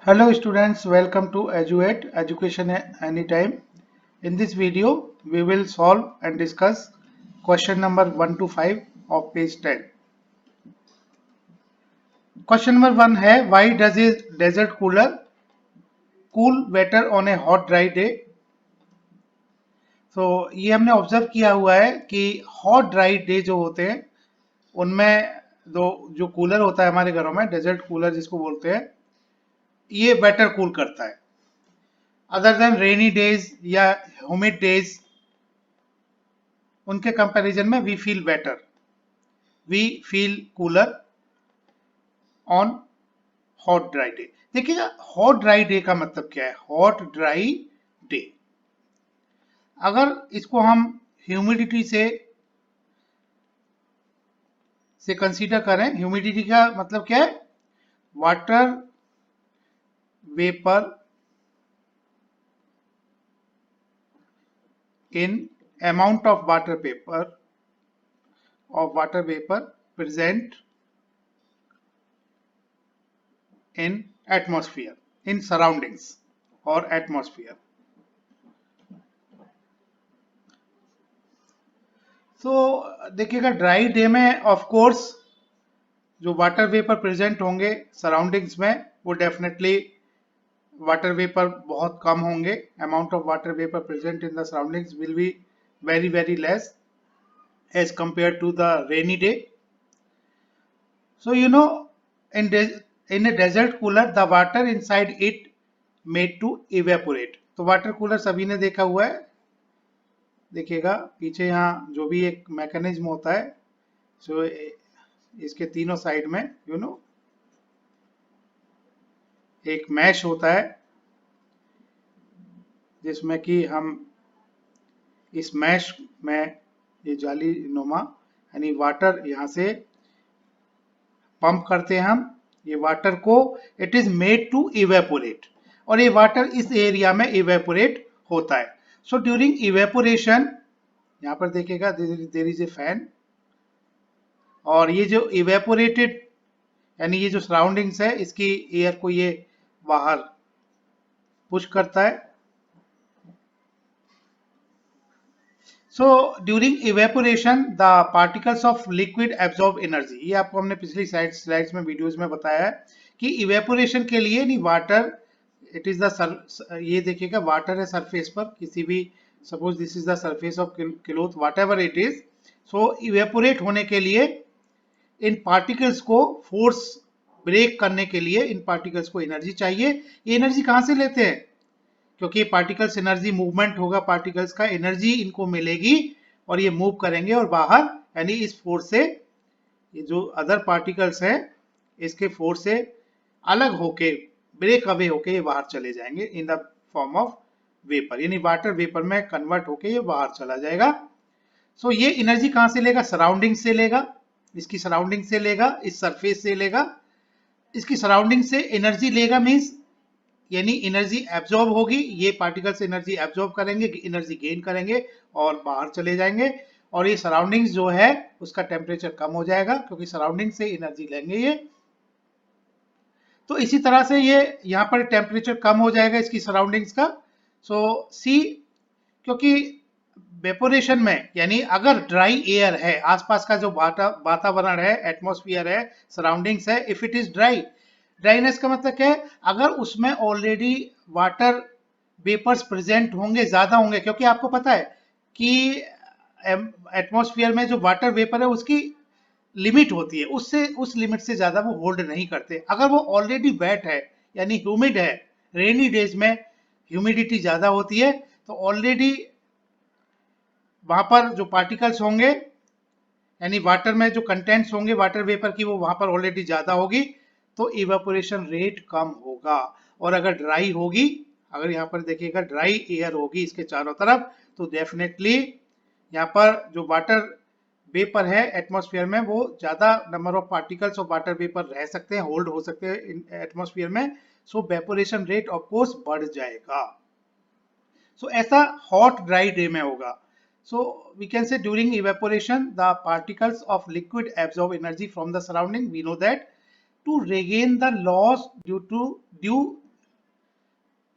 Hello students, welcome to Eduate Education Anytime. In this video, we will solve and discuss question number 1 to 5 of page 10. Question number 1 है why does a desert cooler cool better on a hot dry day? तो ये हमने observe किया हुआ है कि hot dry day जो होते हैं उनमें जो कूलर होता है हमारे घरों में डेजर्ट कूलर जिसको बोलते हैं ये बेटर कूल करता है अदर देन रेनी डेज या ह्यूमिड डेज उनके कंपैरिजन में we feel cooler on hot dry day. देखिएगा हॉट ड्राई डे का मतलब क्या है। हॉट ड्राई डे अगर इसको हम ह्यूमिडिटी से कंसीडर करें, ह्यूमिडिटी का मतलब क्या है, water vapour in amount of water vapour present in atmosphere, in surroundings or atmosphere. तो देखिएगा ड्राई डे में ऑफ कोर्स जो वाटर वेपर प्रेजेंट होंगे सराउंडिंग्स में वो डेफिनेटली वाटर वेपर बहुत कम होंगे। Amount of water vapour present in the surroundings will be very less as compared to the rainy day. So you know in a desert cooler the water inside it made to evaporate. तो water cooler सभी ने देखा हुआ है। देखिएगा पीछे यहाँ जो भी एक मैकेनिज्म होता है जो इसके तीनों साइड में एक मैश होता है जिसमें कि हम इस मैश में ये जाली नुमा यानी वाटर यहाँ से पंप करते हैं हम ये वाटर को, it is made to evaporate और ये वाटर इस एरिया में इवेपोरेट होता है। सो ड्यूरिंग इवेपोरेशन यहाँ पर देखिएगा देयर इज ए फैन और ये जो इवेपोरेटेड यानी ये जो सराउंडिंग्स है इसकी एयर को ये बाहर पुश करता है। So during evaporation the particles of liquid absorb energy. ये आपको हमने पिछली स्लाइड्स में वीडियोस में बताया है कि इवेपोरेशन के लिए नहीं वाटर इट इज द ये देखिएगा वाटर है सरफेस पर किसी भी suppose this is the surface of cloth what ever it is. So evaporate होने के लिए इन पार्टिकल्स को फोर्स ब्रेक करने के लिए इन पार्टिकल्स को एनर्जी चाहिए। ये एनर्जी कहां से लेते हैं, क्योंकि पार्टिकल्स एनर्जी मूवमेंट होगा, पार्टिकल्स का एनर्जी इनको मिलेगी और ये मूव करेंगे और बाहर यानी इस फोर्स से ये जो अदर पार्टिकल्स हैं इसके फोर्स से अलग होके ब्रेक अवे होके ये बाहर चले जाएंगे in the form of vapour, यानी वाटर वेपर में कन्वर्ट होके ये बाहर चला जाएगा। सो ये एनर्जी कहां से लेगा, सराउंडिंग से लेगा, इसकी सराउंडिंग से लेगा, इस सरफेस से लेगा, इसकी सराउंडिंग से एनर्जी लेगा मींस यानी एनर्जी एब्जॉर्ब होगी, ये पार्टिकल्स एनर्जी एब्जॉर्ब करेंगे, एनर्जी गेन करेंगे और बाहर चले जाएंगे और ये सराउंडिंग्स जो है उसका टेम्परेचर कम हो जाएगा क्योंकि सराउंडिंग से एनर्जी लेंगे ये। तो इसी तरह से ये यहाँ पर टेम्परेचर कम हो जाएगा इसकी सराउंडिंग्स का। सो सी क्योंकि वेपोरेशन में यानी अगर ड्राई एयर है, आसपास का जो वातावरण है, एटमॉस्फेयर है, सराउंडिंग्स है, if it is dry, dryness का मतलब क्या है, अगर उसमें ऑलरेडी वाटर वेपर्स प्रेजेंट होंगे, ज्यादा होंगे, क्योंकि आपको पता है कि एटमॉस्फेयर में जो वाटर वेपर है उसकी लिमिट होती है, उससे उस लिमिट से ज्यादा वो होल्ड नहीं करते। अगर वो ऑलरेडी वेट है यानी ह्यूमिड है, रेनी डेज में ह्यूमिडिटी ज्यादा होती है तो ऑलरेडी वहां पर जो पार्टिकल्स होंगे यानी वाटर में जो कंटेंट्स होंगे वाटर वेपर की वो वहां पर ऑलरेडी ज्यादा होगी तो इवेपोरेशन रेट कम होगा। और अगर ड्राई होगी, अगर यहाँ पर देखिएगा ड्राई एयर होगी इसके चारों तरफ तो डेफिनेटली यहाँ पर जो वाटर वेपर है एटमॉस्फेयर में वो ज्यादा number of particles of water vapour रह सकते हैं, होल्ड हो सकते हैं एटमॉस्फेयर में। सो वेपोरेशन रेट ऑफ कोर्स बढ़ जाएगा। सो ऐसा हॉट ड्राई डे में होगा। So we can say during evaporation, the particles of liquid absorb energy from the surrounding. We know that to regain the loss due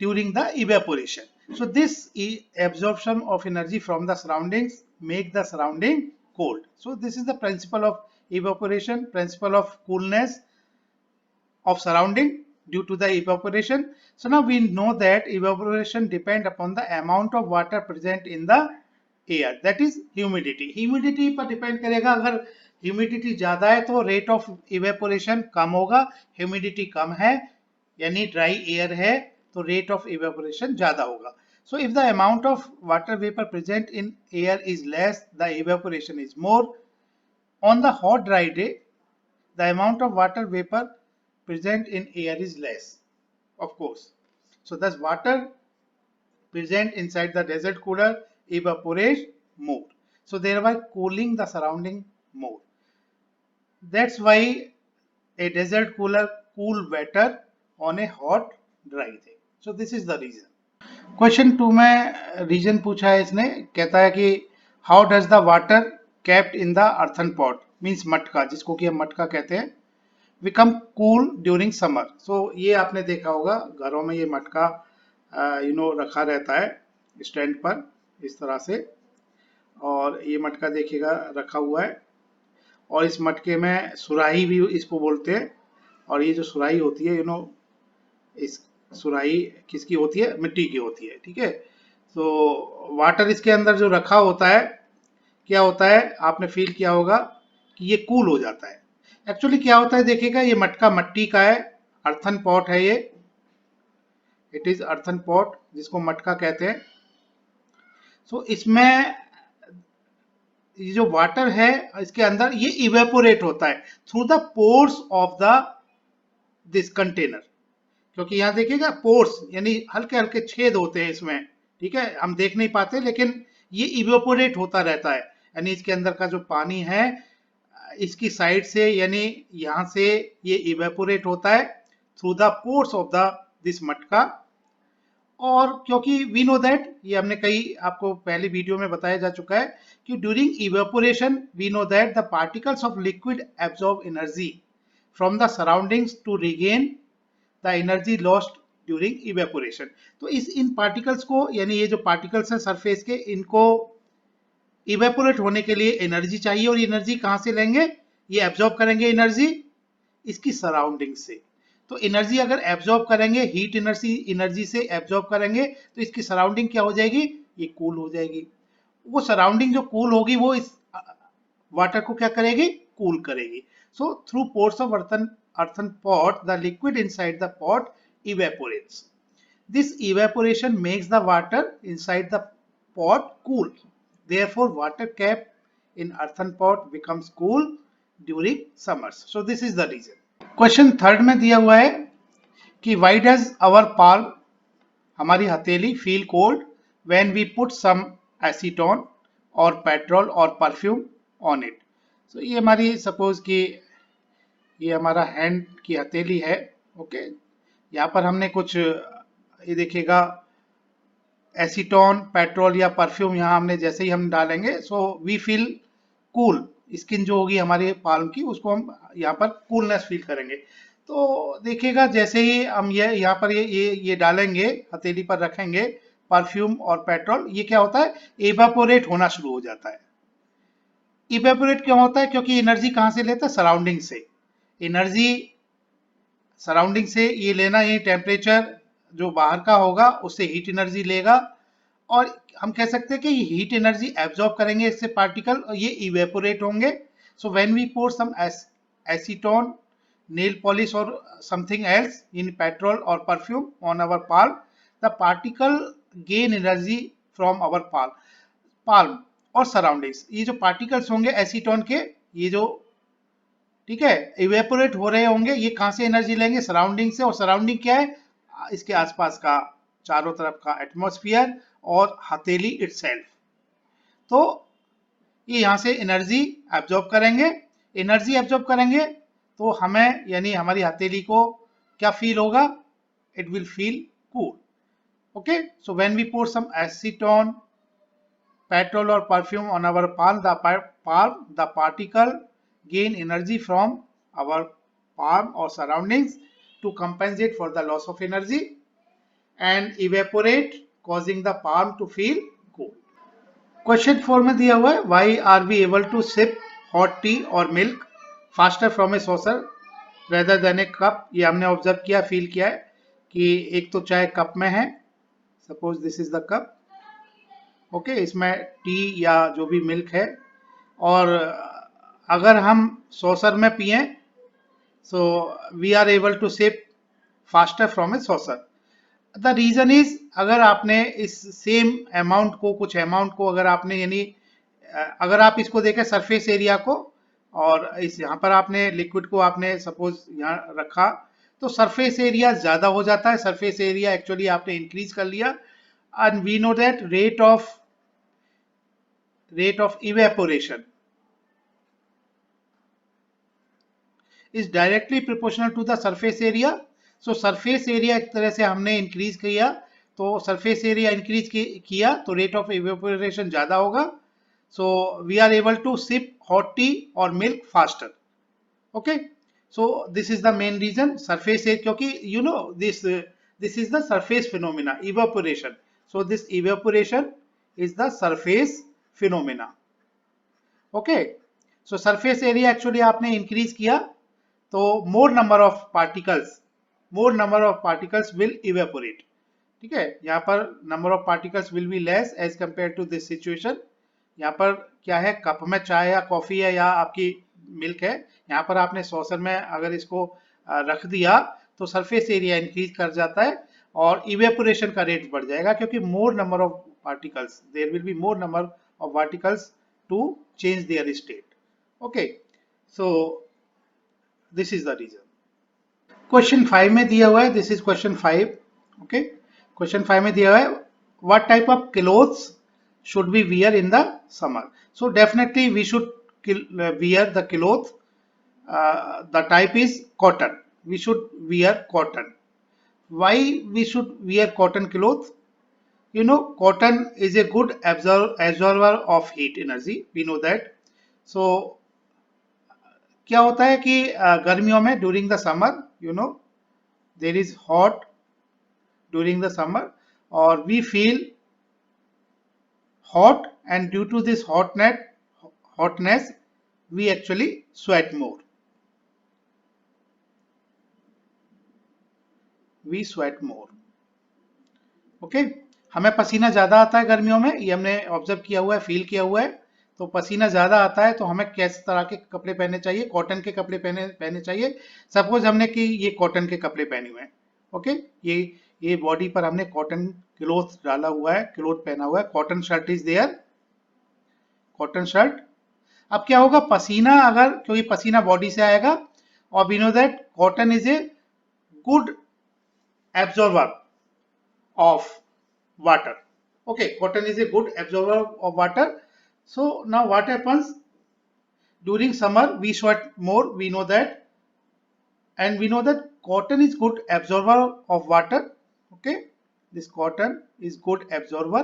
during the evaporation. So this absorption of energy from the surroundings make the surrounding cold. So this is the principle of evaporation, principle of coolness of surrounding due to the evaporation. So now we know that evaporation depend upon the amount of water present in the air, that is humidity. Humidity पर depend करेगा, अगर humidity ज़्यादा है तो rate of evaporation कम होगा, humidity कम है यानी dry air है तो rate of evaporation ज़्यादा होगा. So if the amount of water vapor present in air is less, the evaporation is more. On the hot dry day, the amount of water vapor present in air is less, of course. So thus water present inside the desert cooler evaporate more. So thereby cooling the surrounding more. That's why a desert cooler cool better on a hot dry day. So this is the reason. Question 2 में reason पूछा है इसने, कहता है कि how does the water kept in the earthen pot means मटका, जिसको कि हम मटका कहते हैं, बिकम कूल ड्यूरिंग समर. सो ये आपने देखा होगा घरों में ये मटका रखा रहता है स्टैंड पर इस तरह से, और ये मटका देखिएगा रखा हुआ है और इस मटके में सुराही भी इसको बोलते हैं. और ये जो सुराही होती है इस सुराही किसकी होती है, मिट्टी की होती है. ठीक है, तो वाटर इसके अंदर जो रखा होता है क्या होता है, आपने फील किया होगा कि ये कूल हो जाता है. एक्चुअली क्या होता है देखिएगा, ये मटका मिट्टी का है, अर्थन पॉट है ये, इट इज अर्थन पॉट जिसको मटका कहते हैं. सो इसमें ये जो वाटर है इसके अंदर ये इवेपोरेट होता है through the pores of the this container. क्योंकि यहाँ देखिएगा पोर्स यानी हल्के हल्के छेद होते हैं इसमें, ठीक है, हम देख नहीं पाते लेकिन ये इवेपोरेट होता रहता है. यानी इसके अंदर का जो पानी है इसकी साइड से यानी यहाँ से ये इवेपोरेट होता है through the pores of the this मटका. और क्योंकि वी नो दैट, ये हमने कई आपको पहले वीडियो में बताया जा चुका है कि during evaporation we know that the particles of liquid absorb energy from the surroundings to regain the energy lost during evaporation. तो इन पार्टिकल्स को यानी ये जो पार्टिकल्स हैं सरफेस के, इनको इवेपोरेट होने के लिए एनर्जी चाहिए. और एनर्जी कहाँ से लेंगे, ये एब्जॉर्ब करेंगे एनर्जी इसकी सराउंडिंग से. तो एनर्जी अगर एब्जॉर्ब करेंगे, हीट एनर्जी से एब्जॉर्ब करेंगे तो इसकी सराउंडिंग क्या हो जाएगी, ये कूल हो जाएगी. वो सराउंडिंग जो कूल होगी वो इस वाटर को क्या करेगी, कूल करेगी. So through pores of earthen pot the liquid inside the pot evaporates. This evaporation makes the water inside the pot cool. Therefore water kept in earthen pot becomes cool during summers. So this is the reason. Question 3 में दिया हुआ है कि why does our palm, हमारी हथेली, feel cold when we put some acetone और petrol और perfume on it. So ये हमारी सपोज कि ये हमारा हैंड की हथेली है. ओके, यहाँ पर हमने कुछ ये देखिएगा एसीटोन, पेट्रोल या परफ्यूम यहाँ हमने जैसे ही हम डालेंगे so we feel cool. Skin जो होगी हमारे पाल्म की उसको हम यहाँ पर कूलनेस फील करेंगे. तो देखिएगा जैसे ही हम ये यहाँ पर ये डालेंगे, हथेली पर रखेंगे परफ्यूम और पेट्रोल, ये क्या होता है, इवेपोरेट होना शुरू हो जाता है. इवेपोरेट क्यों होता है, क्योंकि एनर्जी कहाँ से लेता है, सराउंडिंग से. एनर्जी सराउंडिंग से ये लेना, ये टेम्परेचर जो बाहर का होगा उससे हीट एनर्जी लेगा और हम कह सकते हैं कि हीट एनर्जी एब्जॉर्ब करेंगे इससे पार्टिकल और ये इवेपोरेट होंगे. So when we pour some acetone, nail polish और समथिंग एल्स इन पेट्रोल और perfume on our palm, the particle gain energy from our palm और सराउंडिंग्स. ये जो पार्टिकल्स होंगे एसीटोन के, ये जो ठीक है इवेपोरेट हो रहे होंगे, ये कहां से एनर्जी लेंगे, सराउंडिंग से. और सराउंडिंग क्या है, इसके आसपास का चारों तरफ का एटमॉस्फेयर और हथेली इटसेल्फ. तो ये यहां से एनर्जी एब्जॉर्ब करेंगे. एनर्जी एब्जॉर्ब करेंगे तो हमें यानी हमारी हथेली को क्या फील होगा, it will feel cool. Okay, so when we pour some acetone, petrol और perfume on our palm, the particle gain energy from our palm or surroundings to compensate for the loss of energy. and evaporate, causing the palm to feel cool. Question 4 में दिया हुआ है why are we able to sip hot tea और milk faster from a saucer rather than a cup. ये हमने observe किया, feel किया है कि एक तो चाय कप में है, suppose this is the cup, okay, इसमें टी या जो भी मिल्क है, और अगर हम सॉसर में पिए, so we are able to sip faster from a saucer. The reason is, अगर आपने इस सेम अमाउंट को, कुछ अमाउंट को अगर आपने, यानी अगर आप इसको देखें सरफेस एरिया को, और इस यहाँ पर आपने लिक्विड को आपने सपोज यहाँ रखा, तो सरफेस एरिया ज्यादा हो जाता है. सरफेस एरिया एक्चुअली आपने इंक्रीज कर लिया, and we know that rate of evaporation is directly proportional to the surface area. So surface area एक तरह से हमने इंक्रीज किया, तो सरफेस एरिया इंक्रीज किया तो रेट ऑफ इवेपोरेशन ज्यादा होगा. So we are able to sip hot tea और milk faster. Okay, so this is the main reason. Surface area, क्योंकि you know this is the surface phenomena, evaporation. So this evaporation is the surface phenomena. Okay, so surface area actually आपने increase किया, तो more number of particles will evaporate. ठीक है, यहाँ पर number of particles will be less as compare to this situation. यहाँ पर क्या है, कप में चाय या कॉफी है या आपकी मिल्क है, यहाँ पर आपने सॉसर में अगर इसको रख दिया तो सरफेस एरिया इंक्रीज कर जाता है और इवेपोरेशन का रेट बढ़ जाएगा, क्योंकि more number of particles, there will be more number of particles to change their state. Okay, so this is the reason. Question 5 में दिया हुआ है, this is question 5. Okay, question 5 में दिया हुआ है what type of clothes should we wear in the summer. So definitely we should wear the cloth, the type is cotton. We should wear cotton. Why we should wear cotton cloth? You know, cotton is a good absorber of heat energy, we know that. So क्या होता है कि गर्मियों में during the summer, you know, there is hot during the summer, और we feel hot, and due to this hotness we actually sweat more. Okay, हमें पसीना ज्यादा आता है गर्मियों में, ये हमने ऑब्जर्व किया हुआ है, फील किया हुआ है. तो पसीना ज्यादा आता है तो हमें किस तरह के कपड़े पहनने चाहिए, कॉटन के कपड़े पहनने चाहिए. सपोज हमने कि ये कॉटन के कपड़े पहने हुए हैं, ओके, ये बॉडी पर हमने कॉटन क्लोथ डाला हुआ है, क्लोथ पहना हुआ है, cotton shirt is there, cotton shirt. अब क्या होगा, पसीना अगर, क्योंकि पसीना बॉडी से आएगा, और we know that cotton is a good absorber of water. Okay, cotton is a good absorber of water. So now what happens during summer, we sweat more, we know that, and we know that cotton is good absorber of water. Okay, this cotton is good absorber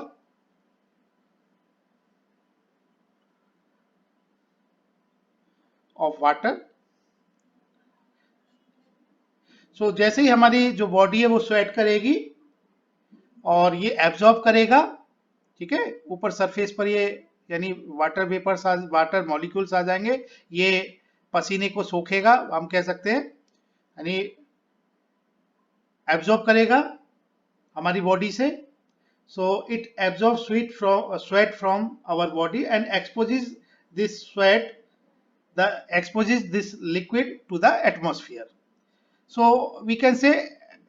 of water. So जैसे ही हमारी जो body है वो sweat करेगी और ये absorb करेगा, ठीक है, ऊपर सरफेस पर ये यानी वाटर वेपर्स, वाटर मॉलिक्यूल्स आ जाएंगे, ये पसीने को सोखेगा, हम कह सकते हैं, यानी एब्जॉर्ब करेगा हमारी बॉडी से. So it absorb sweat from our body and exposes this liquid to the atmosphere. So we can say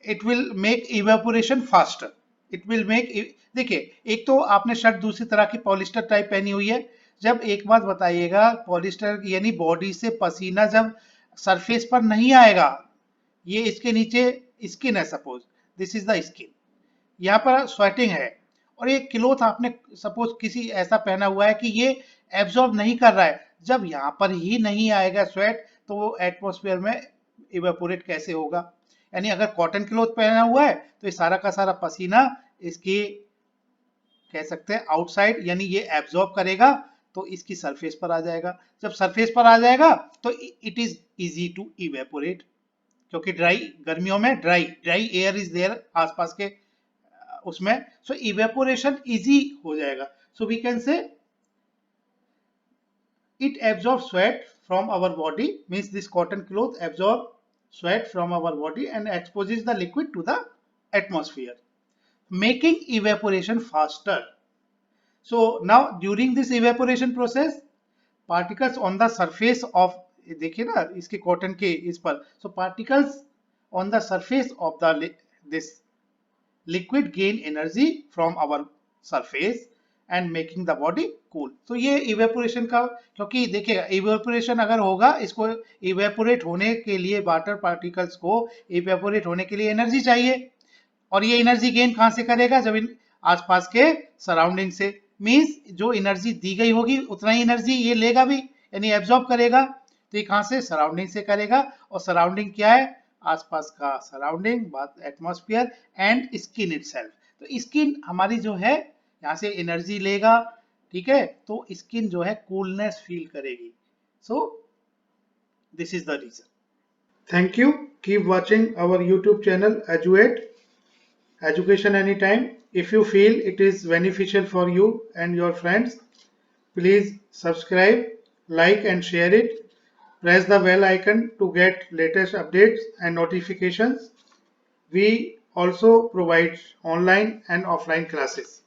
it will make evaporation faster. It will make, देखिए, एक तो आपने शर्ट दूसरी तरह की पॉलिस्टर टाइप पहनी हुई है. जब, एक बात बताइएगा, पॉलिस्टर यानी बॉडी से पसीना जब सरफेस पर नहीं आएगा, ये इसके नीचे स्किन है, suppose this is the skin, यहाँ पर स्वेटिंग है, और ये क्लोथ आपने सपोज किसी ऐसा पहना हुआ है कि ये एब्जॉर्ब नहीं कर रहा है, जब यहाँ पर ही नहीं आएगा स्वेट, तो वो एटमॉस्फेयर में इवेपोरेट कैसे होगा. यानी अगर कॉटन क्लोथ पहना हुआ है तो ये सारा का सारा पसीना इसकी, कह सकते हैं, आउटसाइड, यानी ये एब्जॉर्ब करेगा तो इसकी सरफेस पर आ जाएगा. जब सरफेस पर आ जाएगा तो it is easy to evaporate, क्योंकि ड्राई, गर्मियों में ड्राई एयर इज देयर आसपास के उसमें, सो इवेपोरेशन इजी हो जाएगा. So we can say it absorbs sweat from our body, means this cotton cloth absorb sweat from our body and exposes the liquid to the atmosphere, making evaporation faster. So now during this evaporation process, particles on the surface of, देखिए ना इसके cotton के इस पर, so particles on the surface of the this liquid gain energy from our surface and making the body cool. तो ये evaporation का, क्योंकि देखिए इवेपोरेशन अगर होगा, इसको इवेपोरेट होने के लिए वाटर पार्टिकल्स को इवेपोरेट होने के लिए एनर्जी चाहिए, और ये एनर्जी गेन कहां से करेगा, जब इन आसपास के सराउंडिंग से, मींस जो एनर्जी दी गई होगी उतना ही एनर्जी ये लेगा भी, यानी एब्जॉर्ब करेगा. तो ये कहां से, सराउंडिंग से करेगा, और सराउंडिंग क्या है, आसपास का सराउंडिंग, बात एटमॉस्फेयर एंड स्किन इटसेल्फ. तो स्किन हमारी जो है यहाँ से एनर्जी लेगा, ठीक है, तो स्किन जो है कूलनेस फील करेगी. So this is the reason. Thank you. Keep watching our YouTube channel Eduate, education anytime. If you feel it is beneficial for you and your friends, please subscribe, like and share it. Press the bell icon to get latest updates and notifications. We also provide online and offline classes.